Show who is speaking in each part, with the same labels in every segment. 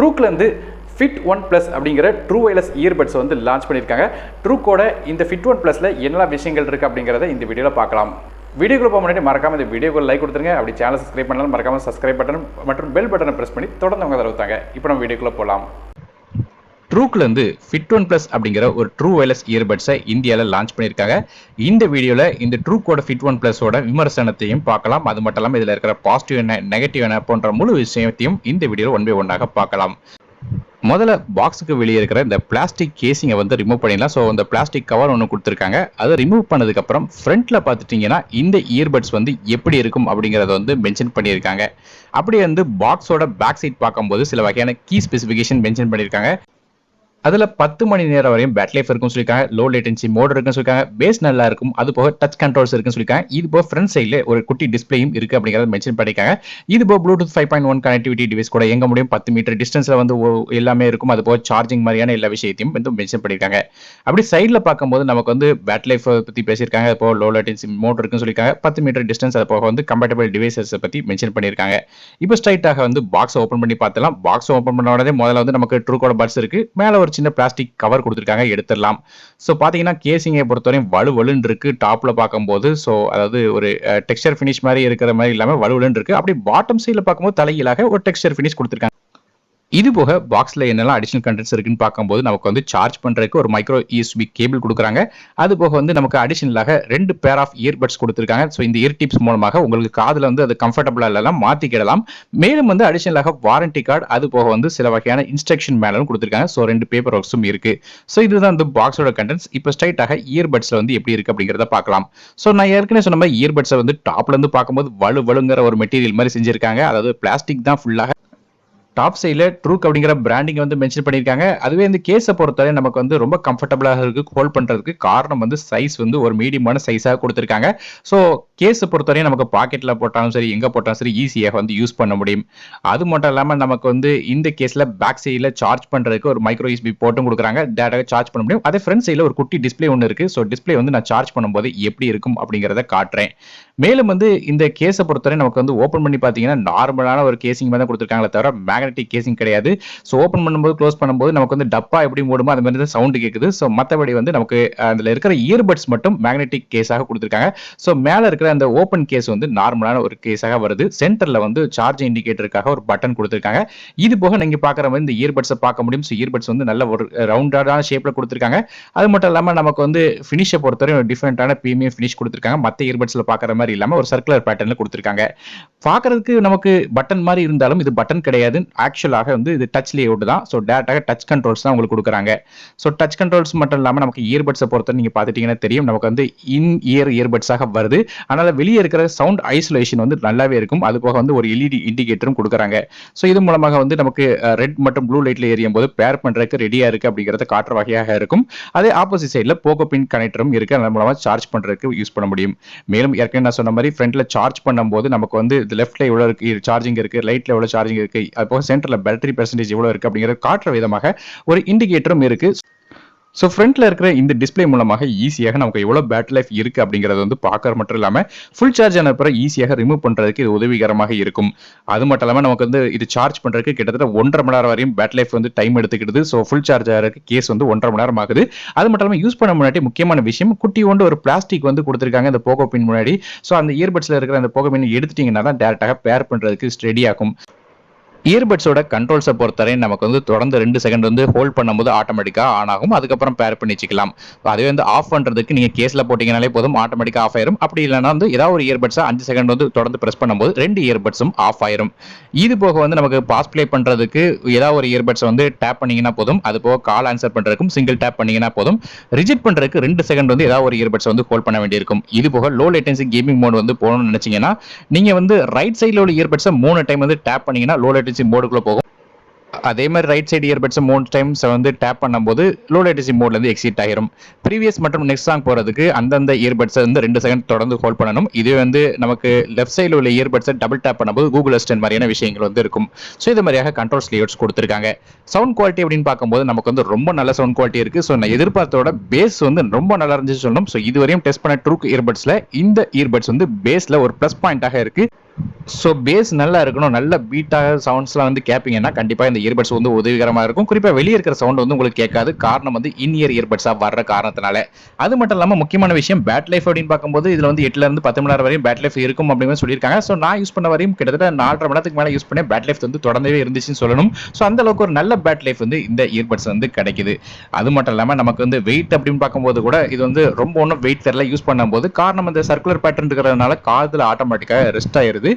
Speaker 1: ட்ரூக்லேருந்து fit one plus அப்படிங்கிற true wireless earbuds வந்து launch பண்ணியிருக்காங்க. ட்ரூக்கோட இந்த ஃபிட் ஒன் ப்ளஸில் என்னெல்லாம் விஷயங்கள் இருக்குது அப்படிங்கிறத இந்த வீடியோவில் பார்க்கலாம். வீடியோக்குள்ள போக முன்னாடி மறக்காம இந்த வீடியோக்கு லைக் கொடுத்துருங்க. அப்படி சேனல் சப்ஸ்கிரைப் பண்ணாலும் மறக்காம சப்ஸ்கிரைப் பட்டன் மற்றும் பெல் பட்டனை ப்ரெஸ் பண்ணி தொடர்ந்து அவங்க தருவாங்க. இப்போ நம்ம வீடியோக்குள்ள போகலாம். ட்ரூக்லேருந்து ஃபிட் ஒன் ப்ளஸ் அப்படிங்கிற ஒரு ட்ரூ வயர்லெஸ் இயர்பட்ஸை இந்தியாவில் லான்ச் பண்ணியிருக்காங்க. இந்த வீடியோவில் இந்த ட்ரூக்கோட ஃபிட் ஒன் ப்ளஸோட விமர்சனத்தையும் பார்க்கலாம். அது மட்டும் இல்லாமல் இதில் இருக்கிற பாசிட்டிவ் என்ன நெகட்டிவ் என்ன போன்ற முழு விஷயத்தையும் இந்த வீடியோவில் ஒன் பை ஒன்னாக பார்க்கலாம். முதல்ல பாக்ஸுக்கு வெளியே இருக்கிற இந்த பிளாஸ்டிக் கேசிங்கை வந்து ரிமூவ் பண்ணிடலாம். ஸோ இந்த பிளாஸ்டிக் கவர் ஒன்று கொடுத்துருக்காங்க. அதை ரிமூவ் பண்ணதுக்கப்புறம் ஃப்ரண்ட்டில் பார்த்துட்டிங்கன்னா இந்த இயர்பட்ஸ் வந்து எப்படி இருக்கும் அப்படிங்கிறத வந்து மென்ஷன் பண்ணியிருக்காங்க. அப்படியே வந்து பாக்ஸோட பேக் சைட் பார்க்கும்போது சில வகையான கீ ஸ்பெசிஃபிகேஷன் மென்ஷன் பண்ணியிருக்காங்க. அதில் 10 மணி நேரம் வரையும் பேட்டரி லைஃப் இருக்குன்னு சொல்லியிருக்காங்க. லோ லேட்டன்சி மோட் இருக்குன்னு சொல்லியிருக்காங்க. பேஸ் நல்லா இருக்கும். அது போக டச் கண்ட்ரோல்ஸ் இருக்குன்னு சொல்லியிருக்காங்க. இது போக ஃப்ரண்ட் சைடில் ஒரு குட்டி டிஸ்பிளேயும் இருக்குது அப்படிங்கிறத மென்ஷன் பண்ணியிருக்காங்க. இது போக ப்ளூடூத் 5.1 கனெக்டிவிட்டி டிவைஸ் கூட எங்க முடியும் 10 மீட்டர் டிஸ்டன்ஸில் வந்து எல்லாமே இருக்கும். அது போக சார்ஜிங் மாதிரியான எல்லா விஷயத்தையும் வந்து மென்ஷன் பண்ணியிருக்காங்க. அப்படி சைடில் பார்க்கும்போது நமக்கு வந்து பேட்டரி லைஃப் பற்றி பேசியிருக்காங்க. அது போக லோ லேட்டன்சி மோட் இருக்குன்னு சொல்லியிருக்காங்க. 10 மீட்டர் டிஸ்டன்ஸ் அது போக வந்து கம்பேட்டபிள் டிவைசஸ் பற்றி மென்ஷன் பண்ணியிருக்காங்க. இப்போ ஸ்ட்ரைட்டாக வந்து பாக்ஸ் ஓப்பன் பண்ணி பார்த்தலாம். பாக்ஸ் ஓப்பன் பண்ண உடனே முதல்ல வந்து நமக்கு ட்ரூக்கோட பட்ஸ் இருக்கு. மேலே ஒரு சின்ன பிளாஸ்டிக் கவர் கொடுத்துருக்காங்க, எடுத்துடலாம். ஸோ பார்த்தீங்கன்னா கேசிங்கை பொறுத்தவரையும் வலுவலுன்னு இருக்கு. டாப்ல பார்க்கும்போது ஸோ அதாவது ஒரு டெக்ஸ்சர் ஃபினிஷ் மாதிரி இருக்கிற மாதிரி இல்லாமல் வலுவலுன்னு இருக்கு. அப்படி பாட்டம் சைடில் பார்க்கும்போது தலைகீழாக ஒரு டெக்ஸ்சர் ஃபினிஷ் கொடுத்துருக்காங்க. இது போக பாக்ஸில் என்னெல்லாம் அடிஷனல் கண்டென்ட்ஸ் இருக்குன்னு பார்க்கும்போது நமக்கு வந்து சார்ஜ் பண்ணுறதுக்கு ஒரு மைக்ரோ யூஎஸ்பி கேபிள் கொடுக்குறாங்க. அது போக வந்து நமக்கு அடிஷனலாக 2 பேர் ஆஃப் இயர்பட்ஸ் கொடுத்துருக்காங்க. ஸோ இந்த இயர் டிப்ஸ் மூலமாக உங்களுக்கு காதில் வந்து அது கம்ஃபர்டபுளாக இல்லைனா மாற்றிக்கிடலாம். மேலும் வந்து அடிஷனலாக வாரண்டி கார்டு அது போக வந்து சில வகையான இன்ஸ்ட்ரக்ஷன் மேலும் கொடுத்துருக்காங்க. ஸோ 2 பேப்பர் ஒர்க்ஸும் இருக்கு. ஸோ இதுதான் வந்து பாக்ஸோட கண்டென்ட்ஸ். இப்போ ஸ்ட்ரைட்டாக இயர்பட்ஸில் வந்து எப்படி இருக்கு அப்படிங்கிறத பார்க்கலாம். ஸோ நான் ஏற்கனவே சொன்ன மாதிரி இயர்பட்ஸை வந்து டாப்ல இருந்து பார்க்கும்போது வலுங்கிற ஒரு மெட்டீரியல் மாதிரி செஞ்சிருக்காங்க. அதாவது பிளாஸ்டிக் தான் ஃபுல்லாக. டாப் சைடில் ட்ரூக் அப்படிங்கிற பிராண்டிங் வந்து மென்ஷன் பண்ணியிருக்காங்க. அதுவே இந்த கேஸை பொறுத்தவரை நமக்கு வந்து ரொம்ப கம்ஃபர்டபுளாக இருக்கு ஹோல்ட் பண்ணுறதுக்கு. காரணம் வந்து சைஸ் வந்து ஒரு மீடியமான சைஸாக கொடுத்துருக்காங்க. ஸோ கேஸை பொறுத்தவரையும் நமக்கு பாக்கெட்டில் போட்டாலும் சரி எங்கே போட்டாலும் சரி ஈஸியாக வந்து யூஸ் பண்ண முடியும். அது மட்டும் இல்லாமல் நமக்கு வந்து இந்த கேஸில் பேக் சைடில் சார்ஜ் பண்ணுறதுக்கு ஒரு மைக்ரோ யூஎஸ்பி போட்டும் கொடுக்குறாங்க. டேட்டாக சார்ஜ் பண்ண முடியும். அதே ஃப்ரண்ட் சைடில் ஒரு குட்டி டிஸ்பிளே ஒன்று இருக்குது. ஸோ டிஸ்பிளே வந்து நான் சார்ஜ் பண்ணும்போது எப்படி இருக்கும் அப்படிங்கிறத காட்டுறேன். மேலும் வந்து இந்த கேஸை பொறுத்தவரை நமக்கு வந்து ஓப்பன் பண்ணி பார்த்தீங்கன்னா நார்மலான ஒரு கேசிங் தான் கொடுத்துருக்காங்களே தவிர மேக்னெட்டிக் கேசிங் கிடையாது. ஸோ ஓப்பன் பண்ணும்போது க்ளோஸ் பண்ணும்போது நமக்கு வந்து டப்பா எப்படி மூடுமோ அது மாதிரி தான் சவுண்டு கேட்குது. ஸோ மற்றபடி வந்து நமக்கு அதில் இருக்கிற இயர்பட்ஸ் மட்டும் மேக்னெட்டிக் கேஸாக கொடுத்துருக்காங்க. ஸோ மேலே இருக்கிற அந்த ஓப்பன் கேஸ் வந்து நார்மலான ஒரு கேஸாக வருது. சென்டரில் வந்து சார்ஜ் இண்டிகேட்டருக்காக ஒரு பட்டன் கொடுத்துருக்காங்க. இது போக நீங்கள் பார்க்குற மாதிரி இந்த இயர்பட்ஸை பார்க்க முடியும். ஸோ இயர்பட்ஸ் வந்து நல்ல ஒரு ரவுண்டான ஷேப்பில் கொடுத்துருக்காங்க. அது மட்டும் இல்லாமல் நமக்கு வந்து ஃபினிஷை பொறுத்தவரை ஒரு டிஃப்ரெண்டான ப்ரீமியம் ஃபினிஷ் கொடுத்துருக்காங்க. மற்ற இயர்பட்ஸில் பார்க்குற மாதிரி இல்லாமல் ஒரு சர்க்குலர் பேட்டர்னில் கொடுத்துருக்காங்க. பார்க்கறதுக்கு நமக்கு பட்டன் மாதிரி இருந்தாலும் இது பட்டன் கிடையாது. ஆக்சுவலாக வந்து இது டச் லேஅவுட் தான். ஸோ டேரக்டாக டச் கண்ட்ரோல்ஸ் தான் உங்களுக்கு கொடுக்குறாங்க. ஸோ டச் கண்ட்ரோல்ஸ் மட்டும் இல்லாமல் நமக்கு இயர்பட்ஸை பொறுத்த நீங்கள் பார்த்துட்டீங்கன்னா தெரியும் நமக்கு வந்து இயர்பட்ஸாக வருது. அதனால் வெளியே இருக்கிற சவுண்ட் ஐசோலேஷன் வந்து நல்லாவே இருக்கும். அது போக வந்து ஒரு எல்இடி இண்டிகேட்டரும் கொடுக்குறாங்க. ஸோ இது மூலமாக வந்து நமக்கு ரெட் மற்றும் ப்ளூ லைட்டில் எரியும் போது பேர் பண்ணுறதுக்கு ரெடியாக இருக்குது அப்படிங்கிறத காட்டுற வகையாக இருக்கும். அதே ஆப்போசிட் சைடில் போகோ பின் கனெக்டரும் இருக்குது. அதன் மூலமாக சார்ஜ் பண்ணுறதுக்கு யூஸ் பண்ண முடியும். மேலும் ஏற்கனவே நான் சொன்ன மாதிரி ஃப்ரண்ட்டில் சார்ஜ் பண்ணும்போது நமக்கு வந்து லெஃப்ட்டில் எவ்வளோ இருக்குது சார்ஜிங் இருக்குது, ரைட்டில் எவ்வளோ சார்ஜிங் இருக்குது, அது போக சென்டரில் பேட்டரி பெர்சன்டேஜ் எவ்வளோ இருக்குது அப்படிங்கிறத காட்டுற விதமாக ஒரு இண்டிகேட்டரும் இருக்குது. ஸோ ஃப்ரண்ட்டில் இருக்கிற இந்த டிஸ்பிளே மூலமாக ஈஸியாக நமக்கு எவ்வளோ பேட்டரி லைஃப் இருக்குது அப்படிங்கிறத வந்து பார்க்கறது மட்டும் இல்லாமல் ஃபுல் சார்ஜ் ஆன பிறகு ஈஸியாக ரிமூவ் பண்ணுறதுக்கு இது உதவிகரமாக இருக்கும். அது மட்டும் இல்லாமல் நமக்கு வந்து இது சார்ஜ் பண்ணுறதுக்கு கிட்டத்தட்ட 1.5 மணி நேரம் வரையும் பேட்டரி லைஃப் வந்து டைம் எடுத்துக்கிடுது. ஸோ ஃபுல் சார்ஜ் ஆகிறதுக்கு கேஸ் வந்து 1.5 மணி நேரம் ஆகுது. அது மட்டும் இல்லாமல் யூஸ் பண்ண முன்னாடி முக்கியமான விஷயம் குட்டி ஒன்று ஒரு பிளாஸ்டிக் வந்து கொடுத்துருக்காங்க இந்த போகோ பின் முன்னாடி. ஸோ அந்த இயர்பட்ஸில் இருக்கிற அந்த போகோ பின் எடுத்துட்டிங்கன்னா தான் டேரெக்டாக பேர் பண்ணுறதுக்கு ரெடி ஆகும். இயர்பட்ஸோட கண்ட்ரோல்ஸை பொறுத்தவரை நமக்கு வந்து தொடர்ந்து 2 செகண்ட் வந்து ஹோல்ட் பண்ணும்போது ஆட்டோமேட்டிக்காக ஆன் ஆகும். அதுக்கப்புறம் பேர் பண்ணி வச்சுக்கலாம். அதுவே வந்து ஆஃப் பண்ணுறதுக்கு நீங்கள் கேஸில் போட்டிங்கனாலே போதும் ஆட்டோமேட்டிக்காக ஆஃப் ஆயிரும். அப்படி இல்லைனா வந்து ஏதாவது ஒரு இயர்பட்ஸை 5 செகண்ட் வந்து தொடர்ந்து ப்ரெஸ் பண்ணும்போது 2 இயர்பட்ஸும் ஆஃப் ஆயிரும். இது போக வந்து நமக்கு பாஸ் ப்ளே பண்ணுறதுக்கு ஏதாவது ஒரு இயர்பட்ஸை வந்து டேப் பண்ணிங்கன்னா போதும். அது போக கால் ஆன்சர் பண்ணுறதுக்கும் சிங்கிள் டேப் பண்ணிங்கன்னா போதும். ரிஜெக்ட் பண்ணுறதுக்கு 2 செகண்ட் வந்து ஏதாவது ஒரு இயர்பட்ஸை வந்து ஹோல்ட் பண்ண வேண்டியிருக்கும். இது போக லோ லேட்டன்சி கேமிங் மோட் வந்து போகணும்னு நினச்சிங்கன்னா நீங்கள் வந்து ரைட் சைடில் உள்ள இயர்பட்ஸை 3 டைம் வந்து டேப் பண்ணிங்கன்னா லோ லேட்டன்சி மோடுக்குள்ளே போகும். அதே மாதிரி ரைட் சைடு இயர்பட்ஸை 3 டைம்ஸ் வந்து டேப் பண்ணும்போது லோ லேட்டன்சி மோட்லேருந்து எக்ஸிட் ஆகிரும். ப்ரீவியஸ் மற்றும் நெக்ஸ்ட் சாங் போகிறதுக்கு அந்தந்த இயர்பட்ஸை வந்து 2 செகண்ட் தொடர்ந்து ஹோல்ட் பண்ணணும். இது வந்து நமக்கு லெஃப்ட் சைடில் உள்ள இயர்பட்ஸை டபுள் டேப் பண்ணும்போது கூகுள் அசிஸ்டன்ட் மாதிரியான விஷயங்கள் வந்து இருக்கும். ஸோ இது மாதிரியாக கண்ட்ரோல்ஸ் லேஅவுட்ஸ் கொடுத்துருக்காங்க. சவுண்ட் குவாலிட்டி அப்படின்னு பார்க்கும்போது நமக்கு வந்து ரொம்ப நல்ல சவுண்ட் குவாலிட்டி இருக்குது. ஸோ நான் எதிர்பார்த்தோட பேஸ் வந்து ரொம்ப நல்லா இருந்துச்சு சொல்லணும். ஸோ இதுவரையும் டெஸ்ட் பண்ண ட்ரூக் இயர்பட்ஸில் இந்த இயர்பட்ஸ் வந்து பேஸில் ஒரு ப்ளஸ் பாயிண்டாக இருக்குது.
Speaker 2: ஸோ பேஸ் நல்லா இருக்கணும், நல்ல பீட்டாக சவுண்ட்ஸ்லாம் வந்து கேட்பீங்கன்னா கண்டிப்பாக இந்த இயர்பட்ஸ் வந்து உதவிகரமாக இருக்கும். குறிப்பாக வெளியே இருக்கிற சவுண்ட் வந்து உங்களுக்கு கேட்காது. காரணம் வந்து இன்-இயர் இயர்பட்ஸாக வர்ற காரணத்தினால. அது மட்டும் இல்லாமல் முக்கியமான விஷயம் பேட் லைஃப் அப்படின்னு பார்க்கும்போது இதில் வந்து 8லேருந்து 10 மணி நேரம் வரையும் பேட் லைஃப் இருக்கும் அப்படின்னு சொல்லியிருக்காங்க. ஸோ நான் யூஸ் பண்ண வரையும் கிட்டத்தட்ட 4.5 மணி நேரத்துக்கு மேலே யூஸ் பண்ணி பேட் லைஃப் வந்து தொடர்ந்தே இருந்துச்சுன்னு சொல்லணும். ஸோ அந்த அளவுக்கு ஒரு நல்ல பேட் லைஃப் வந்து இந்த இயர்பட்ஸ் வந்து கிடைக்குது. அது மட்டும் இல்லாமல் நமக்கு வந்து வெயிட் அப்படின்னு பார்க்கும்போது கூட இது வந்து ரொம்ப ஒன்றும் வெயிட் தெரியல யூஸ் பண்ணும்போது. காரணம் இந்த சர்க்குலர் பேட்டர்ன் இருக்கிறதுனால காதில் ஆட்டோமேட்டிக்காக ரெஸ்ட் ஆயிருது.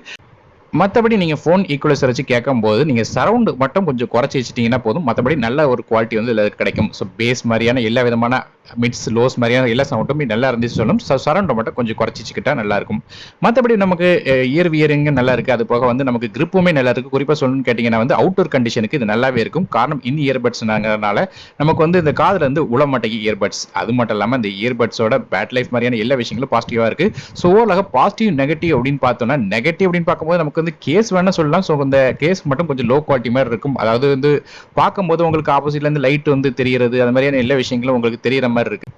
Speaker 2: மற்றபடி நீங்கள் ஃபோன் ஈக்குவலைசர் வச்சு கேட்கும்போது நீங்கள் சரவுண்டு மட்டும் கொஞ்சம் குறைச்சி வச்சுட்டீங்கன்னா போதும். மற்றபடி நல்ல ஒரு குவாலிட்டி வந்து இதில் கிடைக்கும். ஸோ பேஸ் மாதிரியான எல்லா விதமான மிட்ஸ் லோஸ் மாதிரியான எல்லா சவுண்டுமே நல்லா இருந்துச்சு சொல்லணும். சரவுண்டை மட்டும் கொஞ்சம் குறைச்சி வச்சுக்கிட்டா நல்லா இருக்கும். மற்றபடி நமக்கு இயரிங்கு நல்லா இருக்குது. அது போக வந்து நமக்கு கிரிப்புமே நல்லா இருக்குது. குறிப்பாக சொல்லணும்னு கேட்டிங்கன்னா வந்து அவுட்டோர் கண்டிஷனுக்கு இது நல்லாவே இருக்கும். காரணம் இன் இயர்பட்ஸ்னால நமக்கு வந்து இந்த காதில் வந்து உளமாட்டேங்கி இயர்பட்ஸ். அது மட்டும் இல்லாமல் இந்த இயர்பட்ஸோட பேட் லைஃப் மாதிரியான எல்லா விஷயங்களும் பாசிட்டிவாக இருக்குது. ஸோ ஓரளவு பாசிட்டிவ் நெகட்டிவ் அப்படின்னு பார்த்தோம்னா நெகட்டிவ் அப்படின்னு பார்க்கும்போது நமக்கு வந்து கேஸ் வேணா சொல்லலாம். ஸோ இந்த கேஸ் மட்டும் கொஞ்சம் லோ குவாலிட்டி மாதிரி இருக்கும். அதாவது வந்து பார்க்கும்போது உங்களுக்கு ஆப்போசிட்ல இருந்து லைட் வந்து தெரிகிறது, அது மாதிரியான எல்லா விஷயங்களும் உங்களுக்கு தெரியிற மாதிரி இருக்கு.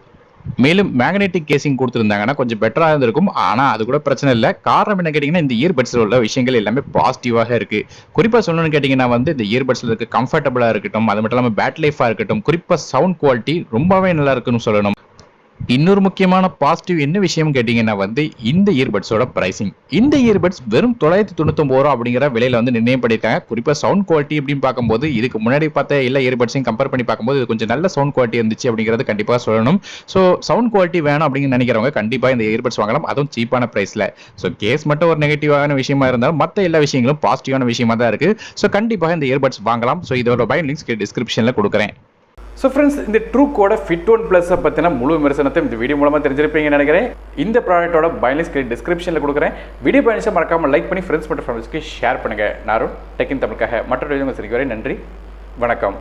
Speaker 2: மேலும் மேக்னெட்டிக் கேசிங் கொடுத்துருந்தாங்கன்னா கொஞ்சம் பெட்டராக இருந்திருக்கும். ஆனால் அது கூட பிரச்சனை இல்லை. காரணம் என்ன கேட்டிங்கன்னா இந்த இயர்பட்ஸில் உள்ள விஷயங்கள் எல்லாமே பாசிட்டிவாக இருக்கு. குறிப்பாக சொல்லணும்னு கேட்டிங்கன்னா வந்து இந்த இயர்பட்ஸில் இருக்க கம்ஃபர்டபுளாக இருக்கட்டும், அது மட்டும் இல்லாமல் பேட் லைஃபாக இருக்கட்டும், குறிப்பாக சவுண்ட் குவாலிட்டி ரொம்பவே நல்லா இருக்குன்னு சொல்லணும். இன்னொரு முக்கியமான பாசிட்டிவ் என்ன விஷயம் கேட்டீங்கன்னா வந்து இந்த இயர்பட்ஸோட பிரைசிங். இந்த இயர்பட்ஸ் வெறும் 999 ரூபா அப்படிங்கிற விலையில வந்து நிர்ணயம் பண்ணியிருக்காங்க. குறிப்பாக சவுண்ட் குவாலிட்டி அப்படின்னு பார்க்கும்போது இதுக்கு முன்னாடி பார்த்த எல்லா இயர்பட்ஸையும் கம்பேர் பண்ணி பார்க்கும்போது இது கொஞ்சம் நல்ல சவுண்ட் குவாலிட்டி இருந்துச்சு அப்படிங்கிறது கண்டிப்பாக சொல்லணும். ஸோ சவுண்ட் குவாலிட்டி வேணும் அப்படின்னு நினைக்கிறவங்க கண்டிப்பாக இந்த இயர்பட்ஸ் வாங்கலாம், அதுவும் சீப்பான பிரைஸ்ல. ஸோ கேஸ் மட்டும் ஒரு நெகட்டிவான விஷயமா இருந்தாலும் மற்ற எல்லா விஷயங்களும் பாசிட்டிவான விஷயமா தான் இருக்கு. ஸோ கண்டிப்பாக இந்த இயர்பட்ஸ் வாங்கலாம். ஸோ இதோட பை லிங்க்ஸ் டிஸ்கிரிப்ஷனில் கொடுக்குறேன்.
Speaker 1: ஸோ ஃப்ரெண்ட்ஸ், இந்த ட்ரூக்கோட ஃபிட் ஒன் ப்ளஸை பற்றின முழு விமர்சனத்தை இந்த வீடியோ மூலமாக தெரிஞ்சிருப்பீங்கன்னு நினைக்கிறேன். இந்த ப்ராடக்ட்டோட பைலிங்ஸ் டிஸ்கிரிப்ஷனில் கொடுக்குறேன். வீடியோ பயணிச்சா மறக்காமல் லைக் பண்ணி ஃப்ரெண்ட்ஸ் மற்றும் ஃபேமிலிஸ்க்கு ஷேர் பண்ணுங்கள். நானும் டெக்கின் தமிழுக்காக மற்றொரு வீடியோ சந்திக்கும் வரை நன்றி, வணக்கம்.